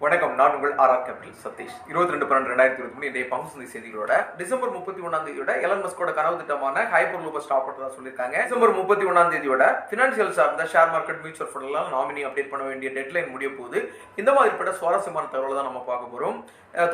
வணக்கம், நான் உங்கள் ஆர்ஆர் கேபிட்டல் சதீஷ். 22/12/2023 இன்றைய பங்கு செய்திகளோட டிசம்பர் 31ஆம் தேதியோட எலன் மஸ்கோட கனவு திட்டமான ஹைப்பர் லூப்பை ஸ்டாப் பண்றதா சொல்லியிருக்காங்க. டிசம்பர் 31ஆம் தேதியோட பினான்சியல் சார்ந்த ஷேர் மார்க்கெட், மியூச்சுவல் ஃபண்ட் எல்லாம் நாமினி அப்டேட் பண்ண வேண்டிய டெட்லைன் முடிய போகுது. இந்த மாதிரிப்பட்ட சுவாரஸ்யமான தகவலை தான் நம்ம பார்க்க போறோம்.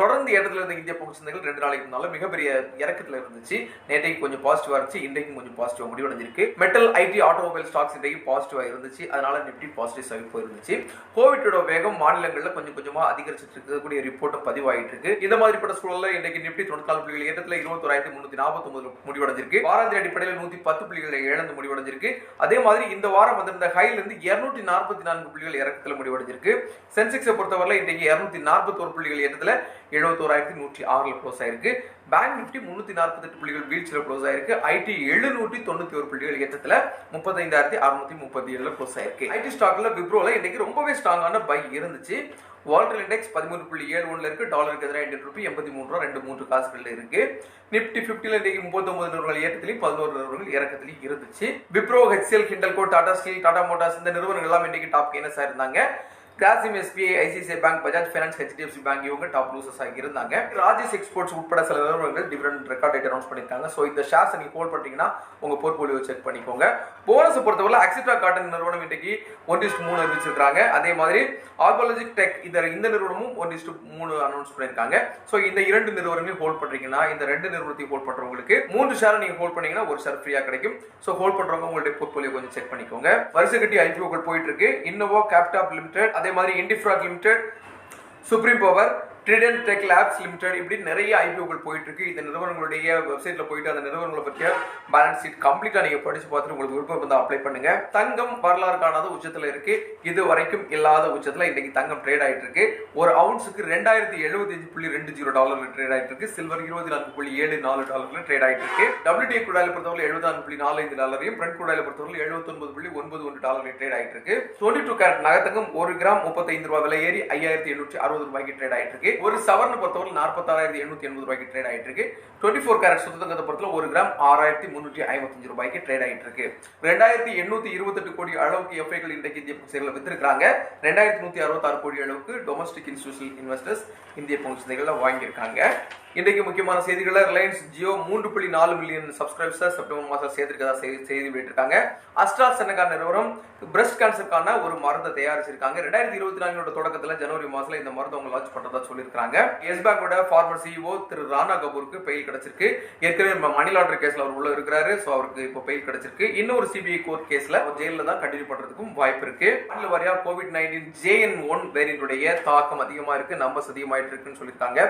தொடர்ந்து ஏற்றத்துல இருந்த இந்திய பங்கு சந்தைகள் 2 நாளைக்கு முன்னால மிகப்பெரிய இறக்கத்துல இருந்துச்சு. நேற்றைக்கு கொஞ்சம் பாசிட்டிவா இருந்துச்சு, இன்றைக்கும் கொஞ்சம் பாசிட்டிவா முடிவடைஞ்சிருக்கு. மெட்டல், ஐடி, ஆட்டோமொபைல் ஸ்டாக்ஸ் இன்றைக்கு பாசிட்டிவா இருந்துச்சு. அதனால நிப்டி பாசிட்டிவ் சைடு போயிருந்துச்சு. கோவிட்டோட வேகம் மாநிலங்கள்ல கொஞ்சம் கொஞ்சமா அதிகரிச்சிட்டு இருக்கக்கூடிய ரிப்போர்ட்டும் பதிவாயிட்டு இருக்கு. இந்த மாதிரிப்பட்ட சூழல்ல இன்றைக்கு நிப்டி 94 புள்ளிகள் ஏற்றத்துல 21,349 முடிவடைஞ்சிருக்கு. வாராந்திர அடிப்படையில் 110 புள்ளிகளை இழந்து முடிவடைஞ்சிருக்கு. அதே மாதிரி இந்த வாரம் வந்திருந்த ஹைல இருந்து 244 புள்ளிகள் இறக்கத்துல முடிவடைஞ்சிருக்கு. சென்செக்ஸை பொறுத்தவரை இன்றைக்கு 241 புள்ளிகள் ஏற்றத்துல 71,106 க்ளோஸ் ஆயிருக்கு. பேங்க் நிப்டி 348 புள்ளிகள் வீழ்ச்சியில் க்ளோஸ் ஆயிருக்கு. ஐடி 791 புள்ளிகள் ஏற்றத்துல 35,637 க்ளோஸ் ஆயிருக்கு. ஐடி ஸ்டாக்ல விப்ரோல இன்னைக்கு ரொம்பவே ஸ்ட்ராங்கான பை இருந்துச்சு. வால்டர் இண்டெக்ஸ் 13.71 இருக்கு. டாலருக்கு எதிராக இந்தியன் ரூபி 83.23 காசுகள் இருக்கு. நிப்டி 50ல இன்னைக்கு 39 நிறுவனங்கள் ஏற்றத்திலையும் 11 நிறுவனங்கள் இறக்கத்திலையும் இருந்துச்சு. Wipro, HCL, Hindalco, Tata steel, Tata Motors இந்த நிறுவனங்கள் எல்லாம் இன்னைக்கு டாப் கெய்னர்ஸா இருந்தாங்க. Grasim, SBI, ICICI bank, Bajaj finance, HDFC bank இவங்க டாப் லூசர்ஸ் ஆகி இருந்தாங்க. ராஜேஷ் எக்ஸ்போர்ட்ஸ் உட்பட சில நிறுவனங்கள் டிவிடெண்ட் ரெக்கார்ட் டேட் அனௌன்ஸ் பண்ணிருக்காங்க. சோ இந்த ஷேர்ஸ் நீங்க ஹோல்ட் பண்ணீங்கன்னா உங்க போர்ட்ஃபோலியோ செக் பண்ணிக்கோங்க. போனஸ் பொறுத்தவரை அக்சிட்ரா காட்டன் நிறுவனம் இன்னைக்கு 1:3 அறிவிச்சிருக்காங்க. அதே மாதிரி ஆர்பாலஜிக் டெக் இந்த நிறுவனமும் 1:3 அனௌன்ஸ் பண்ணிருக்காங்க. சோ இந்த 2 நிறுவனங்களையும் ஹோல்ட் பண்றீங்கன்னா, இந்த 2 நிறுவனத்தையும் ஹோல்ட் பண்றவங்களுக்கு 3 ஷேர் நீங்க ஹோல்ட் பண்ணீங்கன்னா 1 ஷேர் ஃப்ரீயா கிடைக்கும். சோ ஹோல்ட் பண்றவங்க உங்களுடைய போர்ட்ஃபோலியோ கொஞ்சம் செக் பண்ணிக்கோங்க. வருஷ கட்டி ஐபிஓக்கள் போயிட்டு இருக்கு. இன்னோவா கேப்டாப் லிமிடெட், அதே மாதிரி Indifra limited, Supreme Power, Trident Techlabs limited இப்படி நிறைய ஐபிஓக்கள் போயிட்டு இருக்கு. இந்த நிறுவனங்களுடைய வெப்சைட்ல போயிட்டு அந்த நிறுவனங்களை பற்றிய பேலன்ஸ் ஷீட் கம்ப்ளீட்டா நீங்க படிச்சு பார்த்துட்டு உங்களுக்கு விருப்பம் இருந்தா அப்ளை பண்ணுங்க. தங்கம் வரலாறு காணாத உச்சத்துல இருக்கு. இது வரைக்கும் இல்லாத உச்சத்துல இன்னைக்கு தங்கம் ட்ரேட் ஆயிட்டு இருக்கு. ஒரு அவுன்ஸுக்கு $2075.20 ட்ரேட் ஆயிட்டு இருக்கு. சில்வர் $24.74 ட்ரேட் ஆயிட்டு இருக்கு. WTI குடாயில பொறுத்தவரை $74.45, பிரெண்ட் குடாயில பொறுத்தவரை $79.91 ட்ரேட் ஆயிட்டு இருக்கு. 22 கேரட் நகத்தங்கம் 1 கிராம் $35 விலை ஏறி $5,860 ட்ரேட் ஆயிட்டு இருக்கு. ஒரு சவரன் பொறுத்தவரை $46,880 ட்ரேட் ஆயிட்டு இருக்கு. 24 கேரட் சுத்தங்கத்தை பொறுத்தவரை 1 கிராம் $6,355 ட்ரேட் ஆயிட்டு இருக்கு. 2,828 கோடி அளவுக்கு எஃப்ஐகள் இன்றைக்கு இந்திய பங்கு வித்திருக்காங்க. 2,166 கோடி அளவுக்கு டொமஸ்டிக் இன்ஸ்டிடியூஷனல் இன்வெஸ்டர்ஸ் இந்திய பங்கு சந்தைகள்ல வாங்கியிருக்காங்க. இன்றைக்கு முக்கியமான செய்திகளை Reliance Jio 3.4 million subscribers September மாதம் சேர்த்திருக்கதா செய்தி வெளியிட்டிருக்காங்க. அஸ்ட்ராசெனகா நிறுவனம் பிரஸ்ட் கேன்சருக்கான ஒரு மருந்தை தயாரிச்சிருக்காங்க. 2024 தொடக்கத்துல ஜனவரி மாசத்துல இந்த மருந்து அவங்க லான்ச் பண்றதா சொல்லியிருக்காங்க. எஸ் பேங்கோட ஃபார்மர் சிஇஓ திரு ராணா கபூருக்கு பெயில் கிடைச்சிருக்கு. ஏற்கனவே மணி லாண்டரி கேஸ்ல அவர் உள்ள இருக்கிறாரு. சோ அவருக்கு இப்போ பெயில் கிடைச்சிருக்கு. இன்னொரு சிபிஐ கோர்ட் கேஸ்ல ஜெயில தான் கண்டினியூ பண்றதுக்கும் வாய்ப்பு இருக்கு. மாநில வாரியா COVID-19 JN1 வேரியன்டுடைய தாக்கம் அதிகமா இருக்கு, நம்பர்ஸ் அதிகமாயிட்டு இருக்குன்னு சொல்லியிருக்காங்க.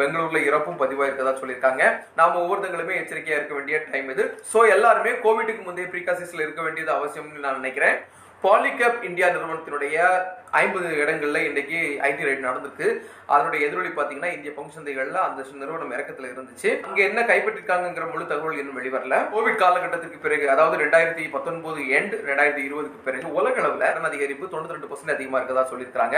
பெங்களூர்ல இறப்பும் பதிவாயிருக்கதா சொல்லியிருக்காங்க. நாம ஒவ்வொருத்தங்களுமே எச்சரிக்கையா இருக்க வேண்டிய டைம் இது. சோ எல்லாருமே கோவிட்க்கு முந்தைய ப்ரீகாஷன்ஸ்ல இருக்க வேண்டியது அவசியம்னு நான் நினைக்கிறேன். பாலிகேப் இந்தியா நிறுவனத்தினுடைய 50 இடங்கள்ல இன்னைக்கு ஐடி ரைட் நடந்திருக்கு. அதனுடைய எதிரொலி பாத்தீங்கன்னா இந்திய பங்கு சந்தைகள்ல அந்த நிறுவனம் இறக்கத்துல இருந்துச்சு. அங்க என்ன கைப்பற்றிருக்காங்கிற முழு தகவல் இன்னும் வெளிவரல. கோவிட் காலகட்டத்திற்கு பிறகு, அதாவது 2019 எண்ட் 2020க்கு பிறகு உலக அளவுல அதிகரிப்பு 92% அதிகமா இருக்கதா சொல்லியிருக்காங்க.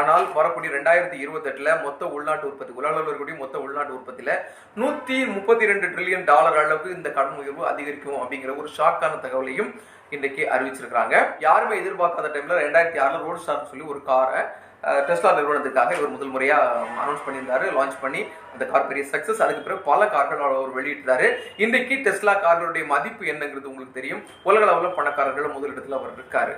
ஆனால் வரக்கூடிய 2028ல மொத்த உள்நாட்டு உற்பத்தி, உலக அளவில் இருக்கக்கூடிய மொத்த உள்நாட்டு உற்பத்தியில $132 ட்ரில்லியன் அளவுக்கு இந்த கடன் உயர்வு அதிகரிக்கும் அப்படிங்கிற ஒரு ஷாக்கான தகவலையும் இன்னைக்கு அறிவிச்சிருக்காங்க. யாருமே எதிர்பார்க்காத டைம்ல 2006ல ரோட் ஸ்டார் சொல்லி ஒரு காரை டெஸ்லா நிறுவனத்துக்காக இவர் முதல் முறையா அனௌன்ஸ் பண்ணியிருந்தாரு, லான்ச் பண்ணி அந்த கார் பெரிய சக்சஸ். அதுக்கு பிறகு பல கார்கள் அவர் வெளியிட்டாரு. இன்றைக்கு டெஸ்லா கார்களுடைய மதிப்பு என்னங்கிறது உங்களுக்கு தெரியும். உலக அளவில் பணக்காரர்கள் முதலிடத்துல அவர் இருக்காரு.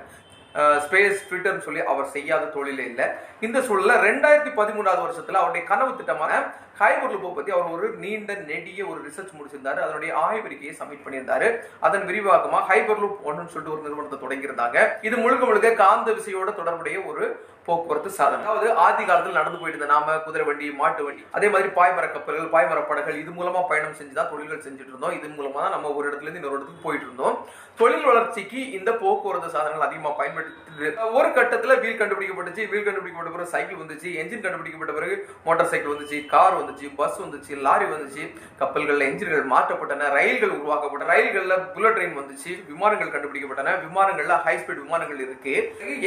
ஸ்பேஸ் ட்விட்டர்னு சொல்லி அவர் செய்யாத தொழிலே இல்லை. இந்த சூழல்ல 2013 வருஷத்துல அவருடைய கனவு திட்டமான ஹைப்பர் லூப் பத்தி அவர் ஒரு நீண்ட நெடிய ஒரு ரிசர்ச் முடிச்சிருந்தாரு. அதனுடைய ஆய்வறிக்கையை சப்மிட் பண்ணியிருந்தாரு. அதன் விரிவாக்கமா ஹைப்பர் லூப் 1 சொல்லிட்டு ஒரு நிறுவனத்தை தொடங்கியிருந்தாங்க. இது முழுக்க காந்த விசையோட தொடர்புடைய ஒரு போக்குவரத்து சாதனம். அதாவது ஆதி காலத்தில் நடந்து போயிட்டு இருந்த நாம குதிரை வண்டி, மாட்டு வண்டி, அதே மாதிரி பாய்மர கப்பல்கள், பாய்மர படகுகள், இது மூலமா பயணம் செஞ்சுதான் தொழில்கள் செஞ்சுட்டு இருந்தோம். இது மூலமா தான் நம்ம ஒரு இடத்துல இருந்து இன்னொரு இடத்துக்கு போயிட்டு இருந்தோம். தொழில் வளர்ச்சிக்கு இந்த போக்குவரத்து சாதனங்கள் அதிகமா பயன்படுத்தி ஒரு கட்டத்துல வீல் கண்டுபிடிக்கப்பட்டுச்சு. வீல் கண்டுபிடிக்கப்பட்ட பிறகு சைக்கிள் வந்துச்சு. என்ஜின் கண்டுபிடிக்கப்பட்ட பிறகு மோட்டார் சைக்கிள் வந்துச்சு, கார் வந்துச்சு, பஸ் வந்துச்சு, லாரி வந்துச்சு. கப்பல்கள்ல என்ஜின்கள் மாற்றப்பட்டன, ரயில்கள் உருவாக்கப்பட்டன, ரயில்கள்ல புல்லட் ட்ரெயின் வந்துச்சு, விமானங்கள் கண்டுபிடிக்கப்பட்டன, விமானங்கள்ல ஹை ஸ்பீட் விமானங்கள் இருக்கு.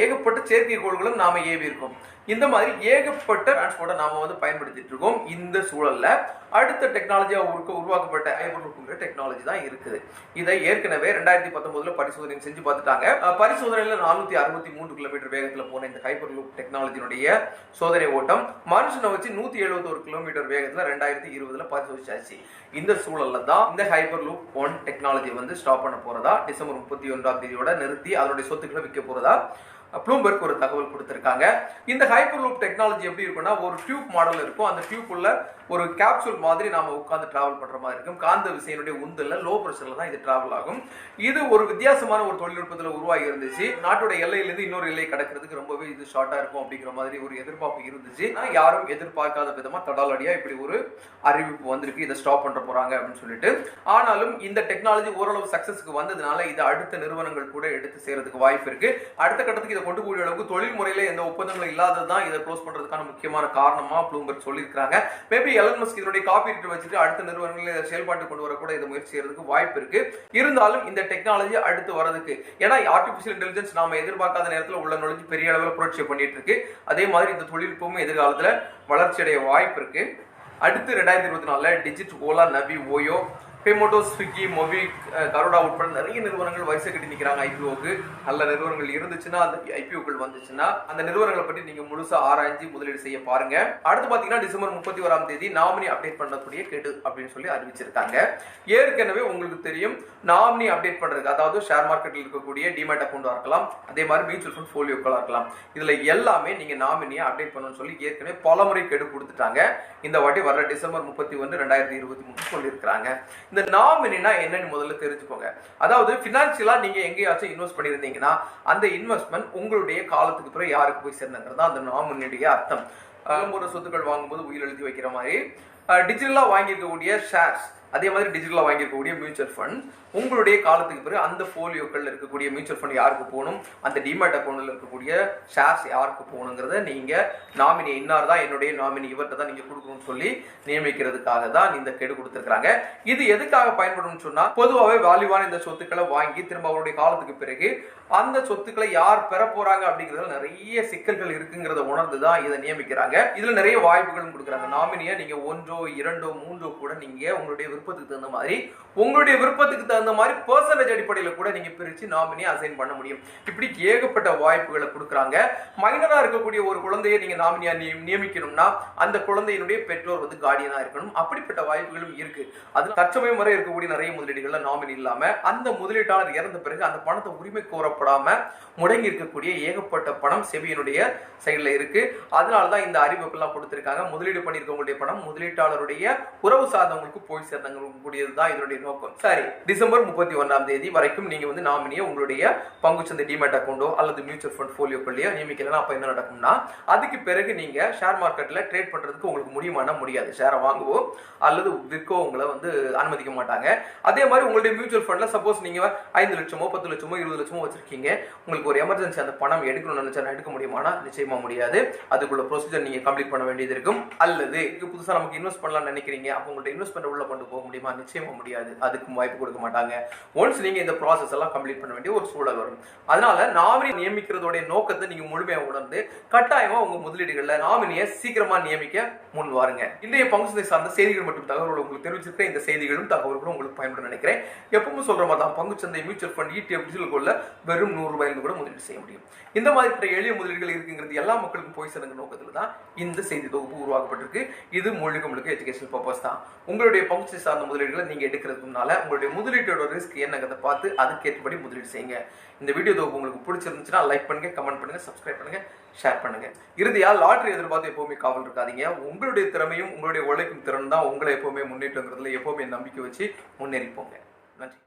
ஏகப்பட்ட செயற்கைக்கோள்களும் நாம ஏவி இருக்கும். இந்த மாதிரி ஏகப்பட்ட டிரான்ஸ்போர்ட்டை நாம வந்து பயன்படுத்திட்டு இருக்கோம். இந்த சூழல்ல அடுத்த டெக்னாலஜியா உருவாக்கப்பட்ட ஹைப்பர்லூப்ங்கிற டெக்னாலஜி தான் இருக்குது. இதை ஏற்கனவே 2019 பரிசோதனை செஞ்சு பார்த்துட்டாங்க. பரிசோதனையில 463 கிலோமீட்டர் வேகத்துல போன இந்த ஹைப்பர்லூப் டெக்னாலஜியுடைய சோதனை ஓட்டம் மனுஷனை வச்சு 171 கிலோமீட்டர் வேகத்துல 2020 பரிசோதிச்சாச்சு. இந்த சூழல்ல தான் இந்த ஹைப்பர்லூப் 1 டெக்னாலஜி வந்து ஸ்டாப் பண்ண போறதா, டிசம்பர் 31 நிறுத்தி அதனுடைய சொத்துக்களை விற்க போறதா ப்ளூம்பர்க் ஒரு தகவல் கொடுத்திருக்காங்க. இந்த ஹைப்பர்லூப் டெக்னாலஜி எப்படி இருக்கும்னா, ஒரு டியூப் மாடல் இருக்கும். அந்த டியூப்ல ஒரு கேப்சூல் மாதிரி நாம உட்கார்ந்து டிராவல் பண்ற மாதிரி இருக்கும். காந்த விசையினுடைய உந்தல்ல லோ பிரஷர்ல தான் இது டிராவல் ஆகும். இது ஒரு வித்தியாசமான ஒரு தொழில்நுட்பத்தில் உருவாகி இருந்துச்சு. நாட்டோட எல்லையிலிருந்து இன்னொரு எல்லை கடக்கிறதுக்கு ரொம்பவே இது ஷார்ட்டா இருக்கும் அப்படிங்கிற மாதிரி ஒரு எதிர்பார்ப்பு இருந்துச்சு. யாரும் எதிர்பார்க்காத விதமா தடாலடியா இப்படி ஒரு அறிவிப்பு வந்திருக்கு, இதை ஸ்டாப் பண்ற போறாங்க அப்படின்னு சொல்லிட்டு. ஆனாலும் இந்த டெக்னாலஜி ஓரளவு சக்சஸ்க்கு வந்ததுனால இதை அடுத்த நிறுவனங்கள் கூட எடுத்து செய்யறதுக்கு வாய்ப்பு இருக்கு. அடுத்த கட்டத்துக்கு இதை கொண்டு போகிற அளவுக்கு தொழில் முறையில எந்த ஒப்பந்தங்களும் இல்லாததுதான் இதை க்ளோஸ் பண்றதுக்கான முக்கியமான காரணமா ப்ளூம்பர்க் சொல்லியிருக்காங்க. மேபி எலன் மஸ்க் இதனுடைய காப்பீட்டு வச்சுட்டு அடுத்த நிறுவனங்களை செயல்பாட்டு கொண்டு வர கூட இதை முயற்சி செய்யறதுக்கு வாய்ப்பு இருக்கு. இருந்தாலும் இந்த டெக்னாலஜி அடுத்து வரதுக்கு, ஏன்னா ஆர்டிபிஷியல் இன்டெலிஜென்ஸ் நாம எதிர்பார்க்காத நேரத்தில் உள்ள நுழைஞ்சு பெரிய அளவில் புரட்சி பண்ணிட்டு இருக்கு. அதே மாதிரி இந்த தொழில்நுட்பமும் எதிர்காலத்துல வளர்ச்சி அடைய வாய்ப்பு இருக்கு. அடுத்து 2024 டிஜிட், ஓலா, நவி, ஓயோ, பேமோட்டோ, ஸ்விக்கி, மொபி, கரோடா உட்பட நிறைய நிறுவனங்கள் வரிசை கட்டி நிற்கிறாங்க ஐபிஓக்கு. நல்ல நிறுவனங்கள் இருந்துச்சுன்னா, அந்த ஐபிஓக்கள் வந்துச்சுன்னா அந்த நிறுவனங்களை பற்றி நீங்க முழுசா ஆராய்ச்சி முதலீடு செய்ய பாருங்க. அடுத்து பாத்தீங்கன்னா டிசம்பர் 31 நாமினி அப்டேட் பண்ணக்கூடிய கேடு அப்படின்னு சொல்லி அறிவிச்சிருக்காங்க. ஏற்கனவே உங்களுக்கு தெரியும், நாமினி அப்டேட் பண்றதுக்கு, அதாவது ஷேர் மார்க்கெட்டில் இருக்கக்கூடிய டிமேட் அக்கௌண்டா இருக்கலாம், அதே மாதிரி மியூச்சுவல் ஃபண்ட் போலியோக்களா இருக்கலாம், இதுல எல்லாமே நீங்க நாமினியை அப்டேட் பண்ணணும்னு சொல்லி ஏற்கனவே பலமுறை கெடு கொடுத்துட்டாங்க. இந்த வாட்டி வர டிசம்பர் 31, 2023 சொல்லியிருக்காங்க. இந்த நாமினினா என்னன்னு முதல்ல தெரிஞ்சுக்கோங்க. அதாவது பினான்சியலா நீங்க எங்கேயாச்சும் இன்வெஸ்ட் பண்ணியிருந்தீங்கன்னா அந்த இன்வெஸ்ட்மெண்ட் உங்களுடைய காலத்துக்கு பிறகு யாருக்கு போய் சேர்ந்தங்கிறதா அந்த நாமினியுடைய அர்த்தம். ஒரு சொத்துக்கள் வாங்கும்போது உயிர் எழுதி வைக்கிற மாதிரி டிஜிட்டலா வாங்கியிருக்கக்கூடிய ஷேர்ஸ், அதே மாதிரி டிஜிட்டலா வாங்கியிருக்கக்கூடிய மியூச்சுவல் ஃபண்ட் உங்களுடைய காலத்துக்கு பிறகு அந்த போலியோக்கள் இருக்கக்கூடிய மியூச்சுவல் ஃபண்ட் யாருக்கு போகணும், அந்த டிமேட் அக்கௌண்ட்ல இருக்கக்கூடிய ஷேர்ஸ் யாருக்கு போகணுங்கிறத நீங்க நாமினி இன்னார் தான் என்னுடைய நாமினி, இவர்கிட்ட தான் நீங்க கொடுக்கணும்னு சொல்லி நியமிக்கிறதுக்காக தான் இந்த கெடு கொடுத்திருக்காங்க. இது எதுக்காக பயன்படும் சொன்னா, பொதுவாகவே வேல்யூவான இந்த சொத்துக்களை வாங்கி திரும்ப அவருடைய காலத்துக்கு பிறகு அந்த சொத்துக்களை யார் பெற போறாங்க அப்படிங்கிறதுல நிறைய சிக்கல்கள் இருக்குங்கிறத உணர்ந்துதான் இதை நியமிக்கிறாங்க. இதுல நிறைய வாய்ப்புகளும் கொடுக்குறாங்க. நாமினியை நீங்க 1, 2, 3 கூட நீங்க உங்களுடைய விருப்பத்துக்கு தகுந்த மாதிரி, உங்களுடைய விருப்பத்துக்கு தகுந்த மாதிரி பெர்சன்டேஜ் அடிப்படையில் கூட நீங்க பிரிச்சு நாமினியை அசைன் பண்ண முடியும். இப்படி ஏகப்பட்ட வாய்ப்புகளை கொடுக்குறாங்க. மைனரா இருக்கக்கூடிய ஒரு குழந்தையை நீங்க நாமினியா நியமிக்கணும்னா அந்த குழந்தையினுடைய பெற்றோர் வந்து கார்டியனா இருக்கணும். அப்படிப்பட்ட வாய்ப்புகளும் இருக்கு. அது தற்சமயம் வரை இருக்கக்கூடிய நிறைய முதலீடுகள்ல நாமினி இல்லாம அந்த முதலீட்டாளர் இறந்த பிறகு அந்த பணத்தை உரிமை கோரப்படாம முடங்கி இருக்கக்கூடிய ஏகப்பட்ட பணம் செபியினுடைய சைடுல இருக்கு. அதனாலதான் இந்த அறிவிப்பெல்லாம் கொடுத்திருக்காங்க. முதலீடு பண்ணிருக்கவங்களுடைய பணம் முதலீட்டாளருடைய உறவு சார்ந்தவங்களுக்கு போய் சேர்ந்தக்கூடியதுதான் இதனுடைய நோக்கம். சரி, டிசம்பர் 31 வரைக்கும் நீங்க வந்து நாமினியை உங்களுடைய பங்குச்சந்தை டிமேட் அக்கௌண்டோ அல்லது மியூச்சுவல் ஃபண்ட் போலியோக்கள்லயோ நியமிக்கலாம். அப்ப என்ன நடக்கும்னா, அதுக்கு பிறகு நீங்க ஷேர் மார்க்கெட்ல ட்ரேட் பண்றதுக்கு உங்களுக்கு முடியுமானா முடியாது. ஷேரை வாங்கவோ அல்லது விற்கோ உங்களை வந்து அனுமதிக்க மாட்டாங்க. அதே மாதிரி உங்களுடைய மியூச்சுவல் ஃபண்ட்ல சப்போஸ் நீங்க 5 லட்சமோ 10 லட்சமோ 20 லட்சமோ வச்சிருக்கீங்க, உங்களுக்கு ஒரு எமர்ஜென்சி அந்த பணம் எடுக்கணும்னு நினைச்சா எடுக்க முடியுமானா நிச்சயமா முடியாது. அதுக்குள்ள ப்ரொசீஜர் நீங்க கம்ப்ளீட் பண்ண வேண்டியது இருக்கும். அல்லது புதுசா நமக்கு இன்வெஸ்ட் பண்ணலாம்னு நினைக்கிறீங்க, அப்ப உங்களுடைய இன்வெஸ்ட்மெண்ட் உள்ள கொண்டு போக முடியுமா? நிச்சயமா முடியாது. அதுக்கும் வாய்ப்பு கொடுக்க மாட்டாங்க. ஒன்ஸ் நீங்க இந்த ப்ராசஸ் எல்லாம் கம்ப்ளீட் பண்ண வேண்டிய ஒரு சூழல் வரும். அதனால நாமினி நியமிக்கிறதோட நோக்கத்தை நீங்க முழுமையாக உணர்ந்து கட்டாயமா உங்க முதலீடுகள்ல நாமினியை சீக்கிரமா நியமிக்க முன் வாருங்க. இன்றைய பங்குச்சந்தை சார்ந்த செய்திகள் மற்றும் தகவல்கள் உங்களுக்கு தெரிவிச்சிருக்க இந்த செய்திகளும் தகவல்களும் உங்களுக்கு பயன்படும் நினைக்கிறேன். எப்பவும் சொல்ற மாதிரி தான் பங்குச்சந்தை, மியூச்சுவல் ஃபண்ட், ETF, டிஜிட்டல் கோல்ட்ல வெறும் 100 ரூபாயிலிருந்து கூட முதலீடு செய்ய முடியும். இந்த மாதிரி எளிய முதலீடுகள் இருக்குங்கிறது எல்லா மக்களுக்கும் போய் சேர்ந்த நோக்கத்துல தான் இந்த செய்தி தொகுப்பு உருவாக்கப்பட்டிருக்கு. இது முழுக்க எஜுகேஷன் பர்பஸ் தான். உங்களுடைய பங்குச்சந்தை சார்ந்த முதலீடுகளை நீங்க எடுக்கிறதுக்கு முன்னால உங்களுடைய முதலீட்டோட ரிஸ்க் என்னங்கிறத பார்த்து அதுக்கேற்றபடி முதலீடு செய்யுங்க. இந்த வீடியோ தொகுப்பு உங்களுக்கு பிடிச்சிருந்துச்சுன்னா லைக் பண்ணுங்க, கமெண்ட் பண்ணுங்க, சப்ஸ்கிரைப் பண்ணுங்க, ஷேர் பண்ணுங்க. இறுதியா லாட்டரி எதிர்பார்த்து எப்பவுமே காவல் இருக்காதீங்க. உங்களுடைய திறமையும் உங்களுடைய உழைக்கும் திறன் தான் உங்களை எப்பவுமே முன்னேற்றங்கிறதுல எப்பவுமே நம்பிக்கை வச்சு முன்னேறி போங்க. நன்றி.